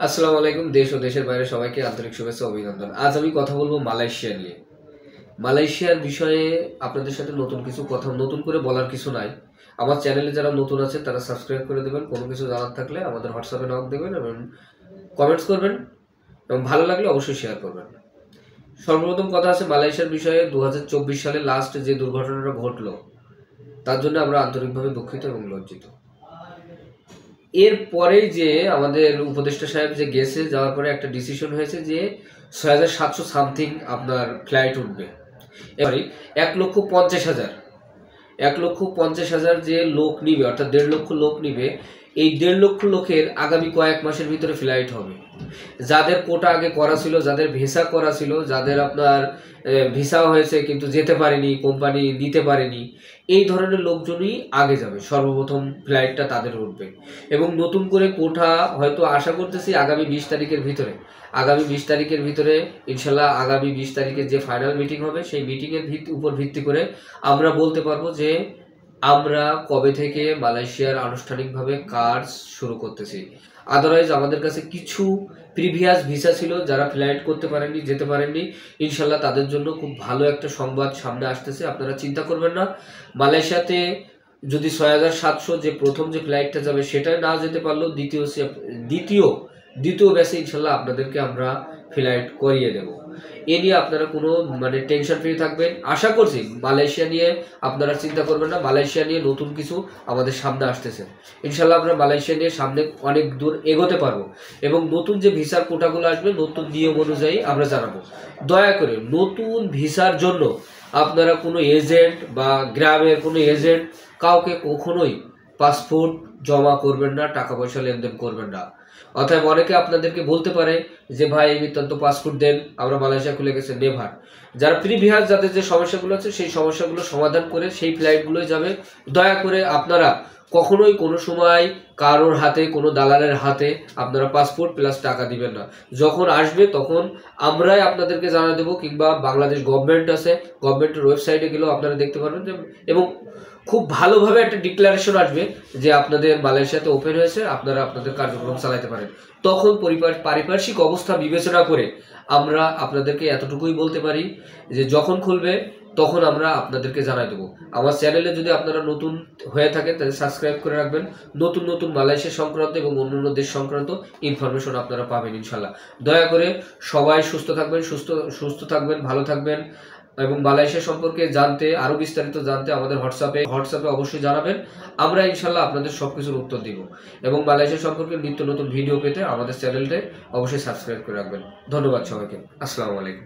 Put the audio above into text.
আসসালামু আলাইকুম। দেশ ও দেশের বাইরে সবাইকে আন্তরিক শুভেচ্ছা অভিনন্দন। আজ আমি কথা বলবো মালয়েশিয়া নিয়ে। মালয়েশিয়ার বিষয়ে আপনাদের সাথে নতুন করে বলার কিছু নাই। আমার চ্যানেলে যারা নতুন আছেন তারা সাবস্ক্রাইব করে দেবেন। কোনো কিছু জানার থাকলে আমাদের হোয়াটসঅ্যাপে নক দেবেন এবং কমেন্টস করবেন এবং ভালো লাগলে অবশ্যই শেয়ার করবেন। সর্বপ্রথম কথা আছে মালয়েশিয়ার বিষয়ে 2024 সালে লাস্ট যে দুর্ঘটনাটা ঘটলো তার জন্য আমরা আন্তরিকভাবে দুঃখিত এবং লজ্জিত। এর পরেই যে আমাদের উপদেষ্টা সাহেব যে গেছে, যাওয়ার পরে একটা ডিসিশন হয়েছে যে ৬,৭০০ সামথিং আপনার ফ্লাইট উঠবে। এবারে ১,৫০,০০০ যে লোক নিবে, অর্থাৎ ১.৫ লক্ষ লোক নিবে। এই ১.৫ লক্ষ লোকের আগামী কয়েক মাসের ভিতরে ফ্লাইট হবে। যাদের কোটা আগে করা ছিল, যাদের ভিসা করা ছিল, যাদের আপনার ভিসা হয়েছে কিন্তু যেতে পারেনি, কোম্পানি দিতে পারেনি, এই ধরনের লোকজনই আগে যাবে। সর্বপ্রথম ফ্লাইটটা তাদের উঠবে এবং নতুন করে কোটা হয়তো আশা করতেছি আগামী ২০ তারিখের ভিতরে ইনশাল্লাহ আগামী ২০ তারিখের যে ফাইনাল মিটিং হবে সেই মিটিংয়ের উপর ভিত্তি করে আমরা বলতে পারবো যে আমরা কবে থেকে মালয়েশিয়ার আনুষ্ঠানিকভাবে কাজ শুরু করতেছি। আদারওয়াইজ আমাদের কাছে কিছু প্রিভিয়াস ভিসা ছিল, যারা ফ্লাইট করতে পারেননি, যেতে পারেননি, ইনশাল্লাহ তাদের জন্য খুব ভালো একটা সংবাদ সামনে আসতেছে। আপনারা চিন্তা করবেন না। মালয়েশিয়াতে যদি ৬,৭০০ যে প্রথম যে ফ্লাইটটা যাবে সেটা না যেতে পারলেও দ্বিতীয় ব্যাচে ইনশাল্লাহ আপনাদেরকে আমরা ফ্লাইট করিয়ে দেব। এ নিয়ে আপনারা কোনো টেনশন ফ্রি থাকবেন। আশা করছি মালয়েশিয়া নিয়ে আপনারা চিন্তা করবেন না। মালয়েশিয়া নিয়ে নতুন কিছু আমাদের সামনে আসতেছে। ইনশাল্লাহ আমরা মালয়েশিয়া নিয়ে সামনে অনেক দূর এগোতে পারবো এবং নতুন যে ভিসার কোটাগুলো আসবে নতুন নিয়ম অনুযায়ী আমরা জানাবো। দয়া করে নতুন ভিসার জন্য আপনারা কোনো এজেন্ট বা গ্রামের কোনো এজেন্ট কাউকে কখনোই পাসপোর্ট জমা করবেন না, টাকা পয়সা লেনদেন করবেন না। অতএব অনেকে আপনাদেরকে বলতে পারে যে ভাই নিতান্ত পাসপোর্ট দেন, আমরা মালয়েশিয়া খুলে গেছে। নেভার। যারা প্রিভিয়াস যাদের যে সমস্যাগুলো আছে সেই সমস্যাগুলো সমাধান করে সেই ফ্লাইটগুলোই যাবে। দয়া করে আপনারা কখনোই কোনো সময় কারোর হাতে, কোনো দালালের হাতে আপনারা পাসপোর্ট প্লাস টাকা দিবেন না। যখন আসবে তখন আমরাই আপনাদেরকে জানা দেবো, কিংবা বাংলাদেশ গভর্নমেন্ট আছে, গভর্নমেন্টের ওয়েবসাইটে গেলেও আপনারা দেখতে পারবেন যে, এবং খুব ভালোভাবে একটা ডিক্লারেশন আসবে যে আপনাদের মালয়েশিয়াতে ওপেন হয়েছে, আপনারা আপনাদের কার্যক্রম চালাতে পারেন। তখন পারিপার্শ্বিক অবস্থা বিবেচনা করে আমরা আপনাদেরকে এতটুকুই বলতে পারি যে যখন খুলবে তখন আমরা আপনাদেরকে জানাই দেবো। আমার চ্যানেলে যদি আপনারা নতুন হয়ে থাকেন তাহলে সাবস্ক্রাইব করে রাখবেন। নতুন মালয়েশিয়া সংক্রান্ত এবং অন্যান্য দেশ সংক্রান্ত ইনফরমেশন আপনারা পাবেন ইনশাল্লাহ। দয়া করে সবাই সুস্থ থাকবেন, ভালো থাকবেন এবং মালয়েশিয়া সম্পর্কে জানতে, আরো বিস্তারিত জানতে আমাদের হোয়াটসঅ্যাপে অবশ্যই জানাবেন। আমরা ইনশাল্লাহ আপনাদের সবকিছুর উত্তর দিব এবং মালয়েশিয়া সম্পর্কে নিত্য নতুন ভিডিও পেতে আমাদের চ্যানেলটা অবশ্যই সাবস্ক্রাইব করে রাখবেন। ধন্যবাদ সবাইকে। আসসালামু আলাইকুম।